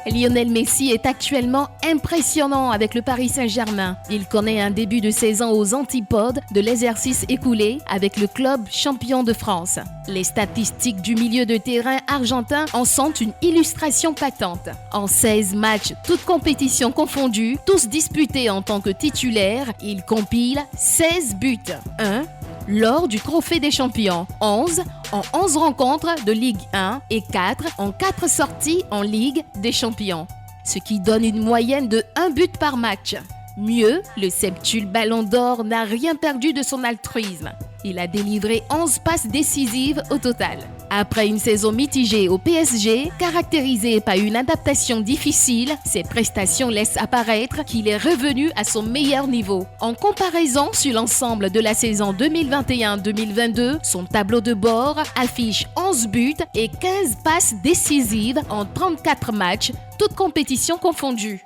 Lionel Messi est actuellement impressionnant avec le Paris Saint-Germain. Il connaît un début de saison aux antipodes de l'exercice écoulé avec le club champion de France. Les statistiques du milieu de terrain argentin en sont une illustration patente. En 16 matchs, toutes compétitions confondues, tous disputés en tant que titulaire, il compile 16 buts. 1 lors du Trophée des Champions, 11 en 11 rencontres de Ligue 1 et 4 en 4 sorties en Ligue des Champions, ce qui donne une moyenne de 1 but par match. Mieux, le septuple Ballon d'Or n'a rien perdu de son altruisme. Il a délivré 11 passes décisives au total. Après une saison mitigée au PSG, caractérisée par une adaptation difficile, ses prestations laissent apparaître qu'il est revenu à son meilleur niveau. En comparaison sur l'ensemble de la saison 2021-2022, son tableau de bord affiche 11 buts et 15 passes décisives en 34 matchs, toutes compétitions confondues.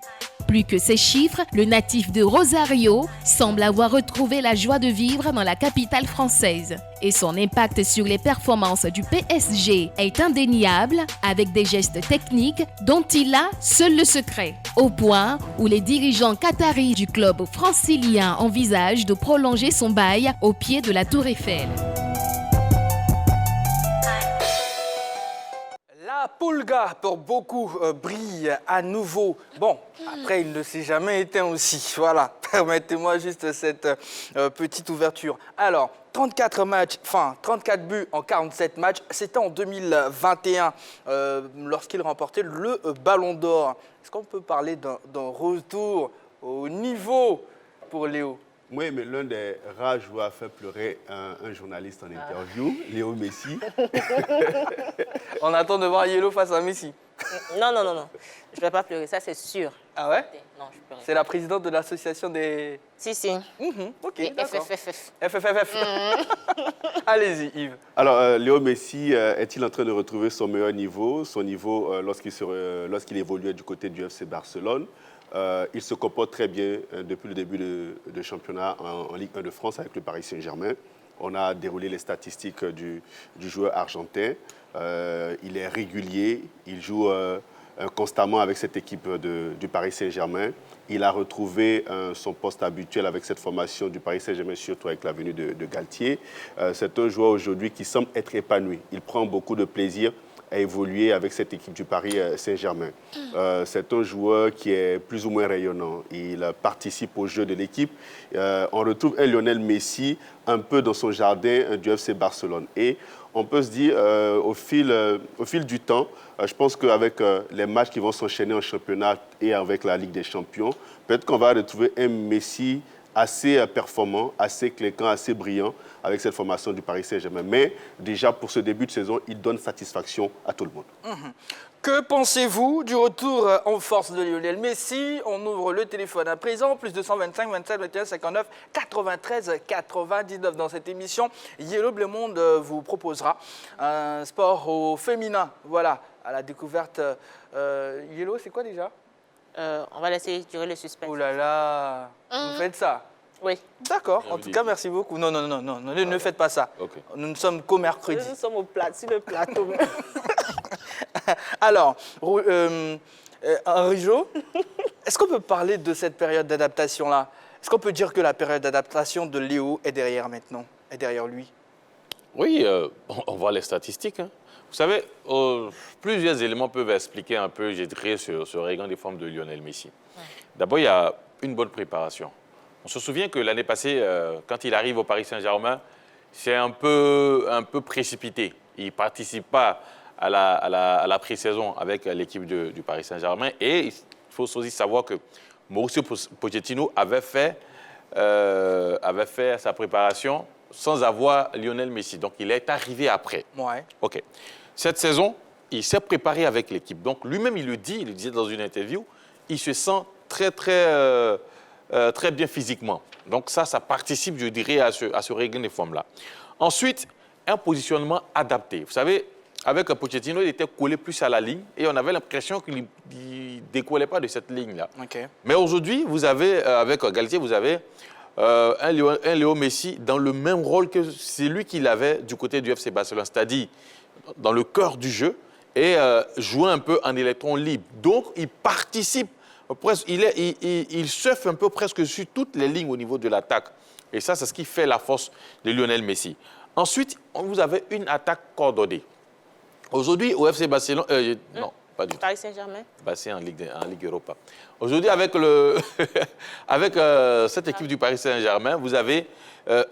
Plus que ces chiffres, le natif de Rosario semble avoir retrouvé la joie de vivre dans la capitale française. Et son impact sur les performances du PSG est indéniable, avec des gestes techniques dont il a seul le secret. Au point où les dirigeants qataris du club francilien envisagent de prolonger son bail au pied de la Tour Eiffel. La Pulga, pour beaucoup, brille à nouveau. Bon, après, il ne s'est jamais éteint aussi. Voilà, permettez-moi juste cette petite ouverture. Alors, 34 matchs, enfin 34 buts en 47 matchs, c'était en 2021 lorsqu'il remportait le Ballon d'Or. Est-ce qu'on peut parler d'un retour au niveau pour Léo? Oui, mais l'un des rares joueurs a fait pleurer un journaliste en interview, Léo Messi. On attend de voir Yellow face à Messi. Non. Je ne vais pas pleurer, ça c'est sûr. Ah ouais? Non, je pleurerai. C'est la présidente de l'association des... Si. Ok, d'accord. FFFF. FFFF. Allez-y, Yves. Alors, Léo Messi est-il en train de retrouver son meilleur niveau, son niveau lorsqu'il évoluait du côté du FC Barcelone? Il se comporte très bien depuis le début de championnat en Ligue 1 de France avec le Paris Saint-Germain. On a déroulé les statistiques du joueur argentin. Il est régulier, il joue constamment avec cette équipe du Paris Saint-Germain. Il a retrouvé son poste habituel avec cette formation du Paris Saint-Germain, surtout avec la venue de Galtier. C'est un joueur aujourd'hui qui semble être épanoui. Il prend beaucoup de plaisir à évoluer avec cette équipe du Paris Saint-Germain. C'est un joueur qui est plus ou moins rayonnant. Il participe au jeu de l'équipe. On retrouve un Lionel Messi un peu dans son jardin du FC Barcelone. Et on peut se dire, au fil du temps, je pense qu'avec les matchs qui vont s'enchaîner en championnat et avec la Ligue des Champions, peut-être qu'on va retrouver un Messi assez performant, assez clinquant, assez brillant avec cette formation du Paris Saint-Germain. Mais déjà, pour ce début de saison, il donne satisfaction à tout le monde. Que pensez-vous du retour en force de Lionel Messi? On ouvre le téléphone à présent, plus 225 27 21 59 93 99. Dans cette émission, Yellow Bleu Monde vous proposera un sport au féminin. Voilà, à la découverte. Yellow, c'est quoi déjà? On va laisser durer le suspense. Oh là là, vous faites ça? Oui. D'accord, en tout cas, merci beaucoup. Non, ne faites pas ça. Okay. Nous ne sommes qu'au mercredi. Nous sommes sur le plateau. Alors, Henri-Jo, est-ce qu'on peut parler de cette période d'adaptation-là? Est-ce qu'on peut dire que la période d'adaptation de Léo est derrière maintenant, est derrière lui? Oui, on voit les statistiques. Hein. Vous savez, plusieurs éléments peuvent expliquer un peu, je dirais, ce regain des formes de Lionel Messi. D'abord, il y a une bonne préparation. On se souvient que l'année passée, quand il arrive au Paris Saint-Germain, c'est un peu précipité. Il ne participe pas à la pré-saison avec l'équipe du Paris Saint-Germain. Et il faut aussi savoir que Mauricio Pochettino avait fait sa préparation sans avoir Lionel Messi. Donc, il est arrivé après. Ouais. OK. Cette saison, il s'est préparé avec l'équipe. Donc, lui-même, il le disait dans une interview, il se sent très bien physiquement. Donc, ça participe, je dirais, à ce regain des formes-là. Ensuite, un positionnement adapté. Vous savez, avec Pochettino, il était collé plus à la ligne et on avait l'impression qu'il ne décollait pas de cette ligne-là. Okay. Mais aujourd'hui, vous avez, avec Galtier, vous avez un Léo Messi dans le même rôle que celui qu'il avait du côté du FC Barcelone, c'est-à-dire dans le cœur du jeu et jouer un peu en électron libre. Donc, il participe, presque, il surfe un peu presque sur toutes les lignes au niveau de l'attaque. Et ça, c'est ce qui fait la force de Lionel Messi. Ensuite, vous avez une attaque coordonnée. Aujourd'hui, au FC Barcelone... non, pas du tout. Paris Saint-Germain. Bah, c'est en Ligue Europa. Aujourd'hui, avec, avec cette équipe du Paris Saint-Germain, vous avez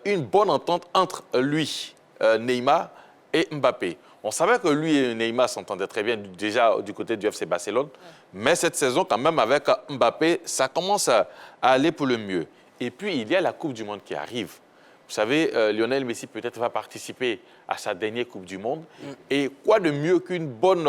une bonne entente entre lui, Neymar et Mbappé. On savait que lui et Neymar s'entendaient très bien déjà du côté du FC Barcelone. Mais cette saison, quand même, avec Mbappé, ça commence à aller pour le mieux. Et puis, il y a la Coupe du Monde qui arrive. Vous savez, Lionel Messi peut-être va participer à sa dernière Coupe du Monde. Et quoi de mieux qu'une bonne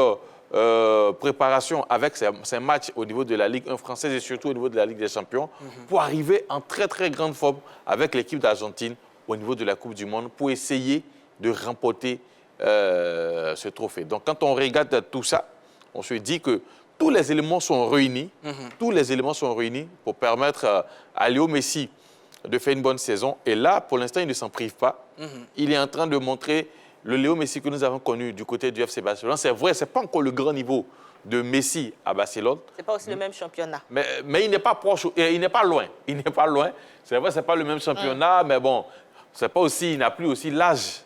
préparation avec ces matchs au niveau de la Ligue 1 française et surtout au niveau de la Ligue des Champions pour arriver en très, très grande forme avec l'équipe d'Argentine au niveau de la Coupe du Monde pour essayer de remporter ce trophée. Donc, quand on regarde tout ça, on se dit que tous les éléments sont réunis, tous les éléments sont réunis pour permettre à Léo Messi de faire une bonne saison. Et là, pour l'instant, il ne s'en prive pas. Il est en train de montrer le Léo Messi que nous avons connu du côté du FC Barcelone. C'est vrai, ce n'est pas encore le grand niveau de Messi à Barcelone. Ce n'est pas aussi le même championnat. Mais il n'est pas proche, il n'est pas loin. Il n'est pas loin. C'est vrai, ce n'est pas le même championnat, mais bon, c'est pas aussi, il n'a plus aussi l'âge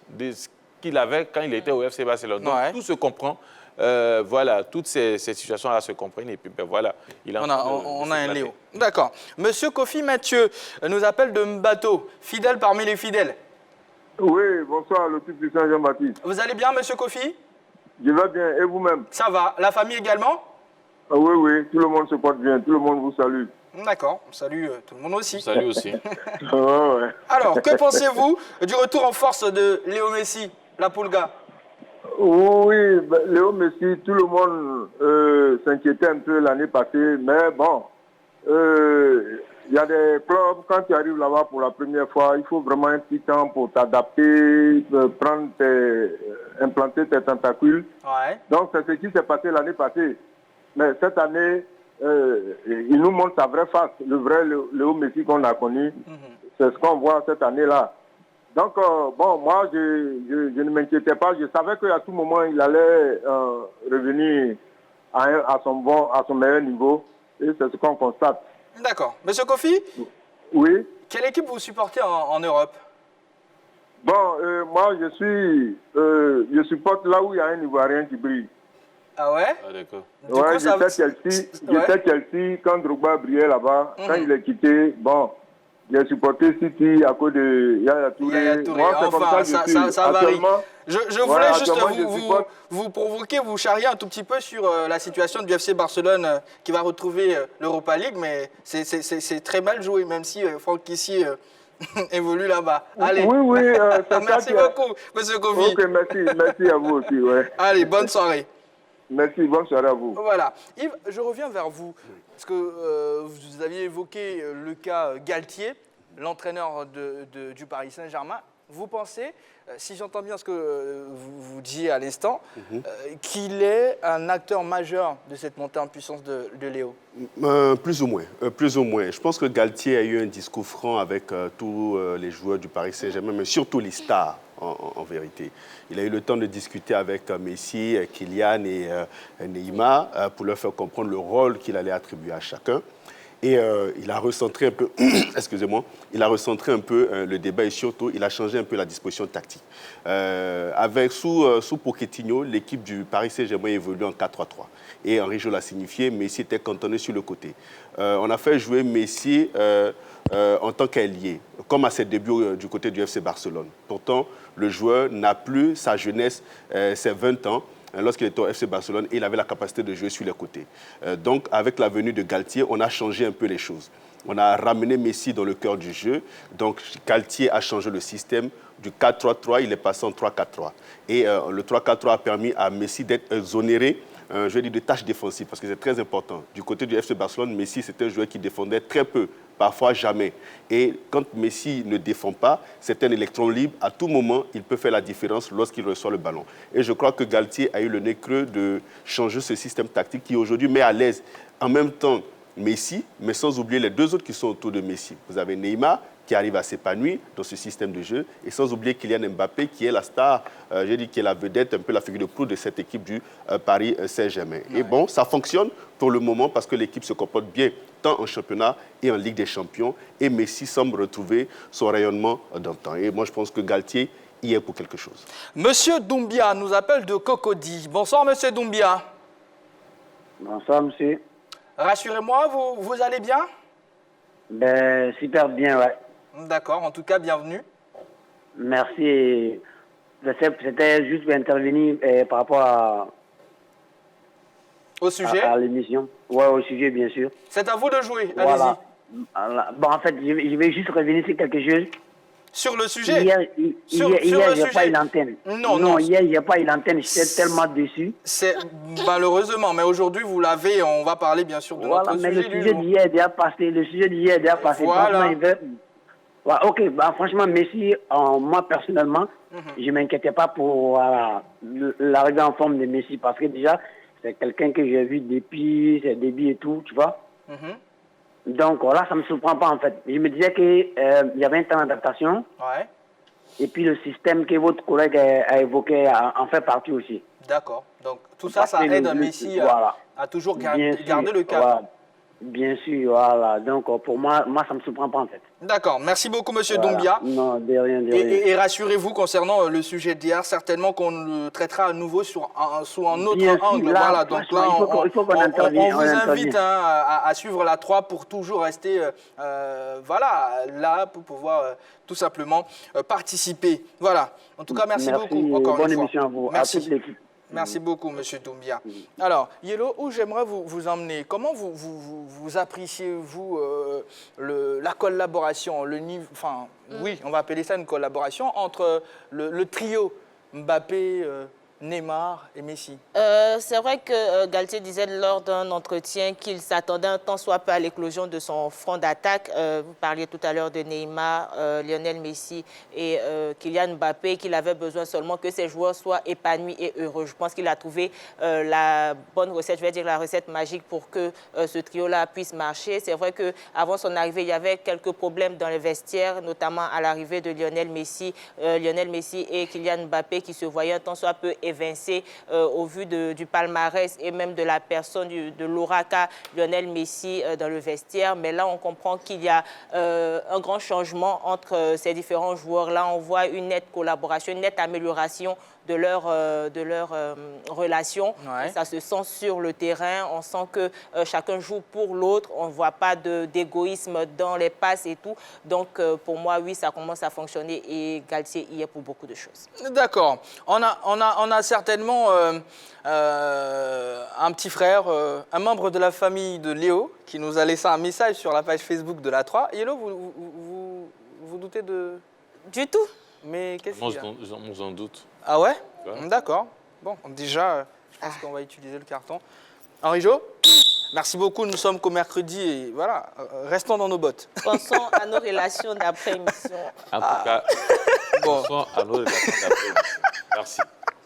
qu'il avait quand il était au FC Barcelone. Donc, tout se comprend. Voilà, toutes ces situations-là se comprennent et puis ben, voilà. On a un Léo. D'accord. Monsieur Kofi Mathieu nous appelle de Mbato, fidèle parmi les fidèles. Oui, bonsoir, le type du Saint-Jean-Baptiste. Vous allez bien, monsieur Kofi? Je vais bien, et vous-même? Ça va. La famille également? Oui, oui, tout le monde se porte bien, tout le monde vous salue. D'accord, on salue tout le monde aussi. Salut aussi. Ouais. Alors, que pensez-vous du retour en force de Léo Messi, la Pulga? Oui, ben, Léo Messi, tout le monde s'inquiétait un peu l'année passée, mais bon, il y a des clubs, quand tu arrives là-bas pour la première fois, il faut vraiment un petit temps pour t'adapter, implanter tes tentacules. Ouais. Donc, c'est ce qui s'est passé l'année passée. Mais cette année, il nous montre sa vraie face, le vrai Léo Messi qu'on a connu. C'est ce qu'on voit cette année-là. Donc, bon, moi, je ne m'inquiétais pas. Je savais qu'à tout moment, il allait revenir à son meilleur niveau. Et c'est ce qu'on constate. D'accord. Monsieur Kofi? Oui. Quelle équipe vous supportez en Europe? Bon, moi, je supporte là où il y a un Ivoirien qui brille. Ah ouais? Ah, d'accord. Ouais, j'étais Chelsea quand Drogba brillait là-bas. Quand il est quitté, bon, j'ai supporté City à cause de Yaya Touré. Moi, c'est comme ça que je suis. Ça varie. Je voulais juste vous provoquer, vous charrier un tout petit peu sur la situation du FC Barcelone qui va retrouver l'Europa League, mais c'est très mal joué, même si Franck Kessié évolue là-bas. Allez, oui, merci beaucoup, monsieur Kofi. Ok, merci à vous aussi. Ouais. Allez, bonne soirée. Merci, bonne soirée à vous. Voilà. Yves, je reviens vers vous, parce que vous aviez évoqué le cas Galtier, l'entraîneur du Paris Saint-Germain. Vous pensez, si j'entends bien ce que vous disiez à l'instant, qu'il est un acteur majeur de cette montée en puissance de Léo? Plus ou moins. Je pense que Galtier a eu un discours franc avec tous les joueurs du Paris Saint-Germain, mais surtout les stars, en vérité. Il a eu le temps de discuter avec Messi, Kylian et Neymar pour leur faire comprendre le rôle qu'il allait attribuer à chacun. Et il a recentré un peu, excusez-moi, le débat et surtout, il a changé un peu la disposition tactique. Sous Pochettino, l'équipe du Paris Saint-Germain évolue en 4-3-3. Et Henri Jol l'a signifié, Messi était cantonné sur le côté. On a fait jouer Messi en tant qu'ailier, comme à ses débuts du côté du FC Barcelone. Pourtant, le joueur n'a plus sa jeunesse, ses 20 ans. Lorsqu'il était au FC Barcelone, il avait la capacité de jouer sur les côtés. Donc, avec la venue de Galtier, on a changé un peu les choses. On a ramené Messi dans le cœur du jeu. Donc, Galtier a changé le système du 4-3-3, il est passé en 3-4-3. Et le 3-4-3 a permis à Messi d'être exonéré, je vais dire, de tâches défensives, parce que c'est très important. Du côté du FC Barcelone, Messi, c'était un joueur qui défendait très peu, parfois jamais. Et quand Messi ne défend pas, c'est un électron libre. À tout moment, il peut faire la différence lorsqu'il reçoit le ballon. Et je crois que Galtier a eu le nez creux de changer ce système tactique qui aujourd'hui met à l'aise en même temps Messi, mais sans oublier les deux autres qui sont autour de Messi. Vous avez Neymar, qui arrive à s'épanouir dans ce système de jeu. Et sans oublier Kylian Mbappé, qui est la star, qui est la vedette, un peu la figure de proue de cette équipe du Paris Saint-Germain. Ouais. Et bon, ça fonctionne pour le moment parce que l'équipe se comporte bien, tant en championnat et en Ligue des Champions. Et Messi semble retrouver son rayonnement d'antan. Et moi, je pense que Galtier y est pour quelque chose. Monsieur Doumbia nous appelle de Cocody. Bonsoir, monsieur Doumbia. Bonsoir, monsieur. Rassurez-moi, vous allez bien? Ben, super bien, ouais. D'accord, en tout cas, bienvenue. Merci. C'était juste pour intervenir par rapport au sujet à l'émission. Ouais, au sujet, bien sûr. C'est à vous de jouer, voilà. Allez-y. Bon, en fait, je vais juste revenir sur quelque chose. Sur le sujet? Hier, j'ai pas eu l'antenne. Non. Hier, j'ai pas eu l'antenne. J'étais tellement déçu. C'est malheureusement, mais aujourd'hui, vous l'avez. On va parler bien sûr de notre sujet. Le sujet d'hier est déjà passé. Le sujet d'hier est déjà passé. Voilà. Ouais, ok, bah, franchement, Messi, moi personnellement, je ne m'inquiétais pas pour l'arrivée en forme de Messi parce que déjà, c'est quelqu'un que j'ai vu depuis ses débuts et tout, tu vois. Donc là, ça ne me surprend pas en fait. Je me disais qu'il y avait un temps d'adaptation. Ouais. Et puis le système que votre collègue a évoqué en fait partie aussi. D'accord. Donc tout ça, ça aide Messi à toujours garder le cap. Voilà. Bien sûr, voilà. Donc pour moi, ça ne me surprend pas en fait. D'accord. Merci beaucoup, monsieur Doumbia. Non, de rien, de rien. Et rassurez-vous concernant le sujet d'hier, certainement qu'on le traitera à nouveau sous un autre angle. Là, voilà. Donc là, on vous invite à suivre la 3 pour toujours rester là pour pouvoir tout simplement participer. Voilà. En tout cas, merci beaucoup encore une fois. Bonne émission à vous, merci. à toute l'équipe. Merci beaucoup, monsieur Doumbia. Alors, Yellow, où j'aimerais vous emmener? Comment vous appréciez-vous la collaboration, oui, on va appeler ça une collaboration entre le trio Mbappé, Neymar et Messi? C'est vrai que Galtier disait lors d'un entretien qu'il s'attendait un tant soit peu à l'éclosion de son front d'attaque. Vous parliez tout à l'heure de Neymar, Lionel Messi et Kylian Mbappé, qu'il avait besoin seulement que ces joueurs soient épanouis et heureux. Je pense qu'il a trouvé la bonne recette, je vais dire la recette magique pour que ce trio-là puisse marcher. C'est vrai qu'avant son arrivée, il y avait quelques problèmes dans les vestiaires, notamment à l'arrivée de Lionel Messi et Kylian Mbappé qui se voyaient un tant soit peu évincé au vu du palmarès et même de la personne de l'aura qu'a Lionel Messi dans le vestiaire. Mais là, on comprend qu'il y a un grand changement entre ces différents joueurs. Là, on voit une nette collaboration, une nette amélioration de leur relation. Ouais. Ça se sent sur le terrain. On sent que chacun joue pour l'autre. On ne voit pas d'égoïsme dans les passes et tout. Donc, pour moi, oui, ça commence à fonctionner et Galtier y est pour beaucoup de choses. D'accord. On a certainement un petit frère, un membre de la famille de Léo, qui nous a laissé un message sur la page Facebook de la 3. Yellow, vous doutez de... Du tout. Mais qu'est-ce qu'il y a? On en doute. Ah ouais, Ouais. D'accord. Bon, déjà, je pense qu'on va utiliser le carton. Henri Jo, merci beaucoup. Nous sommes qu'au mercredi et voilà, restons dans nos bottes. Pensons à nos relations d'après-émission. En tout cas, pensons à nos relations d'après-émission. Merci.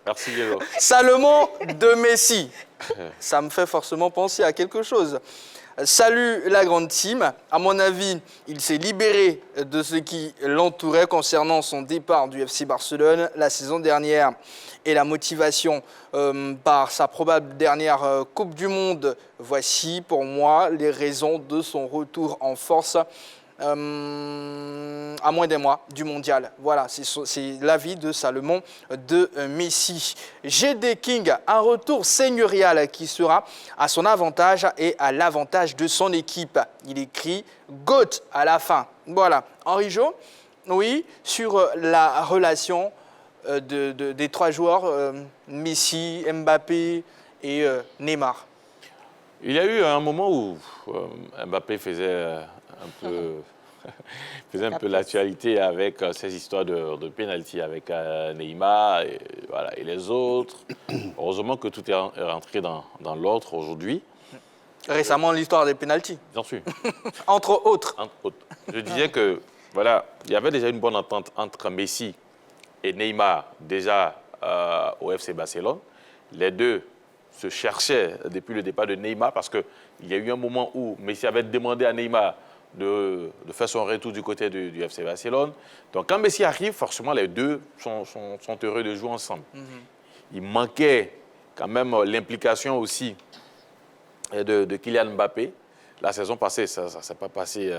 Merci, Yellow. Salomon de Messi. Ça me fait forcément penser à quelque chose. Salut la grande team. À mon avis, il s'est libéré de ce qui l'entourait concernant son départ du FC Barcelone la saison dernière et la motivation par sa probable dernière Coupe du Monde. Voici pour moi les raisons de son retour en force à moins d'un mois du mondial. Voilà, c'est l'avis de Salomon de Messi. GD King, un retour seigneurial qui sera à son avantage et à l'avantage de son équipe. Il écrit GOAT à la fin. Voilà. Henri Jo, oui, sur la relation des trois joueurs, Messi, Mbappé et Neymar. Il y a eu un moment où Mbappé faisait un peu l'actualité avec ces histoires de pénalty avec Neymar et les autres. Heureusement que tout est rentré dans l'ordre aujourd'hui. Récemment, l'histoire des pénaltys. Bien sûr. Entre autres. Entre autres. Je disais que, voilà, il y avait déjà une bonne entente entre Messi et Neymar, déjà au FC Barcelone. Les deux se cherchaient depuis le départ de Neymar parce qu'il y a eu un moment où Messi avait demandé à Neymar de faire son retour du côté du FC Barcelone. Donc quand Messi arrive, forcément, les deux sont heureux de jouer ensemble. Il manquait quand même l'implication aussi de Kylian Mbappé. La saison passée, ça ne s'est pas passé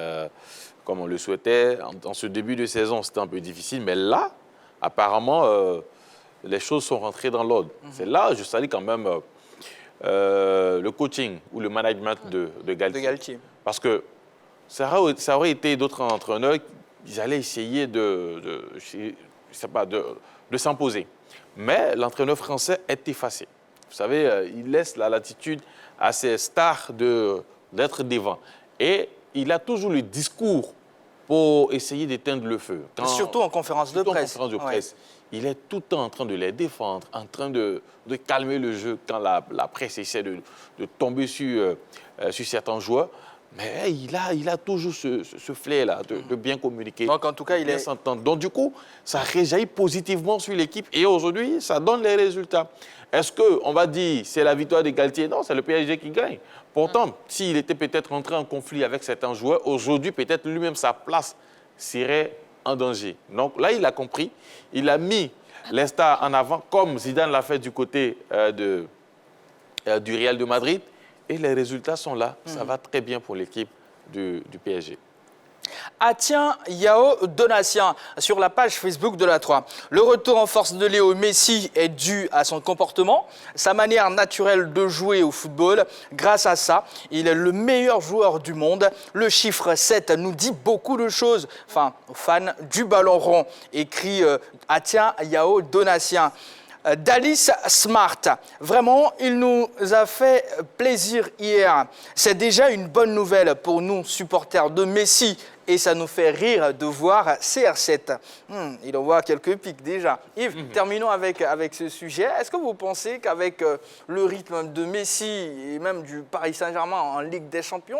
comme on le souhaitait. En ce début de saison, c'était un peu difficile. Mais là, apparemment, les choses sont rentrées dans l'ordre. C'est là, je salue quand même le coaching ou le management de Galtier. Parce que ça aurait été d'autres entraîneurs qui allaient essayer de s'imposer. Mais l'entraîneur français est effacé. Vous savez, il laisse la latitude à ses stars d'être devant. Et il a toujours le discours pour essayer d'éteindre le feu. Surtout en conférence de presse. Il est tout le temps en train de les défendre, en train de calmer le jeu quand la presse essaie de tomber sur certains joueurs. Mais il a toujours ce flair-là de bien communiquer. Donc, en tout cas, bien s'entendre. Donc, du coup, ça réjaillit positivement sur l'équipe. Et aujourd'hui, ça donne les résultats. Est-ce qu'on va dire c'est la victoire de Galtier? Non, c'est le PSG qui gagne. Pourtant, s'il était peut-être entré en conflit avec certains joueurs, aujourd'hui, peut-être lui-même, sa place serait en danger. Donc là, il a compris. Il a mis les stars en avant, comme Zidane l'a fait du côté du Real de Madrid. Et les résultats sont là. Ça va très bien pour l'équipe du PSG. Atien Yao Donatien sur la page Facebook de la 3. Le retour en force de Léo Messi est dû à son comportement, sa manière naturelle de jouer au football. Grâce à ça, il est le meilleur joueur du monde. Le chiffre 7 nous dit beaucoup de choses. Enfin, fan du ballon rond, écrit Atien Yao Donatien. Dalis Smart, vraiment, il nous a fait plaisir hier. C'est déjà une bonne nouvelle pour nous, supporters de Messi. Et ça nous fait rire de voir CR7. Il envoie quelques pics déjà. Yves, terminons avec ce sujet. Est-ce que vous pensez qu'avec le rythme de Messi et même du Paris Saint-Germain en Ligue des Champions,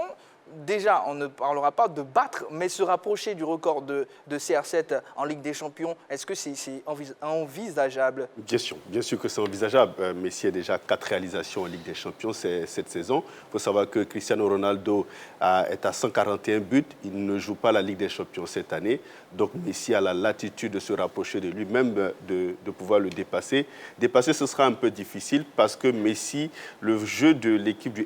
déjà, on ne parlera pas de battre, mais se rapprocher du record de CR7 en Ligue des Champions, est-ce que c'est envisageable? Bien sûr que c'est envisageable. Messi a déjà 4 réalisations en Ligue des Champions cette saison. Il faut savoir que Cristiano Ronaldo est à 141 buts. Il ne joue pas la Ligue des Champions cette année. Donc Messi a la latitude de se rapprocher de lui, même de pouvoir le dépasser. Dépasser, ce sera un peu difficile parce que Messi, le jeu de l'équipe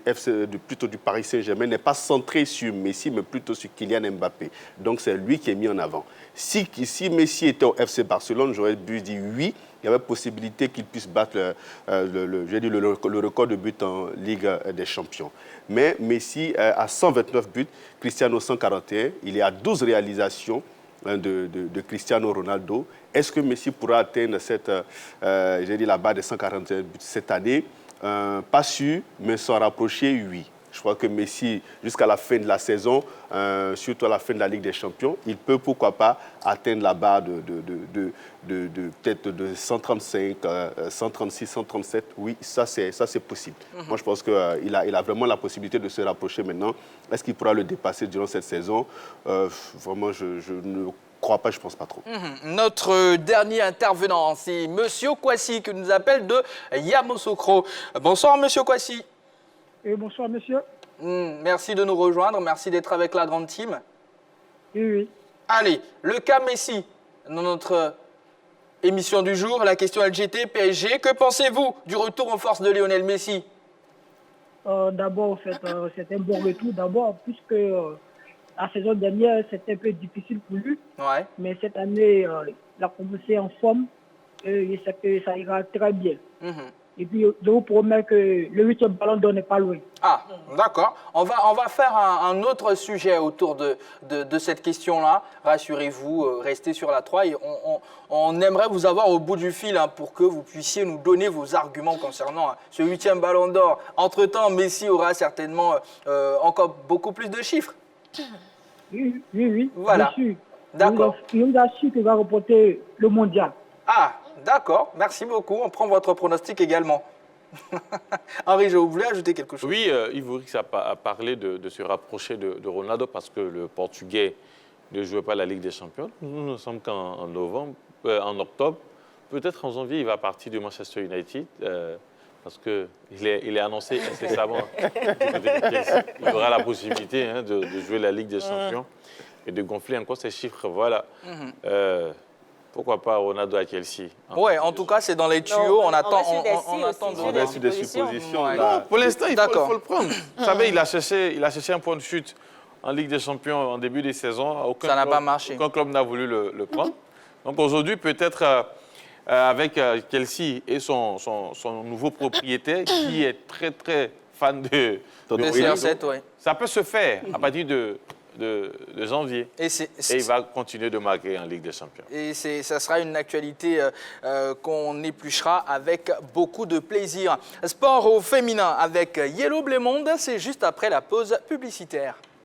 plutôt du Paris Saint-Germain n'est pas centré sur Messi, mais plutôt sur Kylian Mbappé. Donc c'est lui qui est mis en avant. Si Messi était au FC Barcelone, j'aurais dû dire oui, il y avait possibilité qu'il puisse battre le record de buts en Ligue des Champions. Mais Messi a 129 buts, Cristiano 141, il est à 12 réalisations de Cristiano Ronaldo. Est-ce que Messi pourra atteindre la barre des 141 buts cette année? Pas sûr, mais s'en rapprocher, oui. Je crois que Messi, jusqu'à la fin de la saison, surtout à la fin de la Ligue des Champions, il peut, pourquoi pas, atteindre la barre peut-être de 135, 136, 137. Oui, ça c'est possible. Moi, je pense qu'il a vraiment la possibilité de se rapprocher maintenant. Est-ce qu'il pourra le dépasser durant cette saison? Vraiment, je ne crois pas, je ne pense pas trop. Notre dernier intervenant, c'est Monsieur Kwasi, qui nous appelle de Yamoussoukro. Bonsoir, Monsieur Kwasi. Et bonsoir, monsieur. Merci de nous rejoindre. Merci d'être avec la grande team. Oui. Allez, le cas Messi, dans notre émission du jour, la question LGT, PSG. Que pensez-vous du retour en force de Lionel Messi? D'abord, en fait, c'est un bon retour. D'abord, puisque la saison dernière, c'était un peu difficile pour lui. Ouais. Mais cette année, il a commencé en forme. Et je sais que ça ira très bien. Et puis, je vous promets que le 8e ballon d'or n'est pas loin. Ah, d'accord. On va faire un autre sujet autour de cette question-là. Rassurez-vous, restez sur la 3. Et on aimerait vous avoir au bout du fil pour que vous puissiez nous donner vos arguments concernant ce 8e ballon d'or. Entre-temps, Messi aura certainement encore beaucoup plus de chiffres. Oui. Voilà. Bien sûr. D'accord. Il nous assure qu'il va remporter le mondial. Ah, d'accord. Merci beaucoup. On prend votre pronostic également. Henri, je voulais ajouter quelque chose. Oui, Yves Bourix a parlé de se rapprocher de Ronaldo parce que le Portugais ne jouait pas la Ligue des Champions. Nous ne sommes qu'en octobre. Peut-être en janvier, il va partir de Manchester United. parce qu'il est annoncé incessamment. Il aura la possibilité de jouer la Ligue des Champions et de gonfler encore ces chiffres. Voilà. Pourquoi pas Ronaldo à Chelsea? Ouais, en tout cas, c'est dans les tuyaux. On attend On est sur des suppositions. Ouais. Là. Non, pour l'instant, il faut le prendre. Vous savez, il a cherché un point de chute en Ligue des Champions en début de saison. Ça n'a pas marché. Aucun club n'a voulu le prendre. Donc aujourd'hui, peut-être avec Chelsea et son nouveau propriétaire qui est très, très fan de CR7, ouais. ça peut se faire à partir de janvier. Et il va continuer de marquer en Ligue des Champions. Et ça sera une actualité qu'on épluchera avec beaucoup de plaisir. Sport au féminin avec Yellow Blé Monde, c'est juste après la pause publicitaire.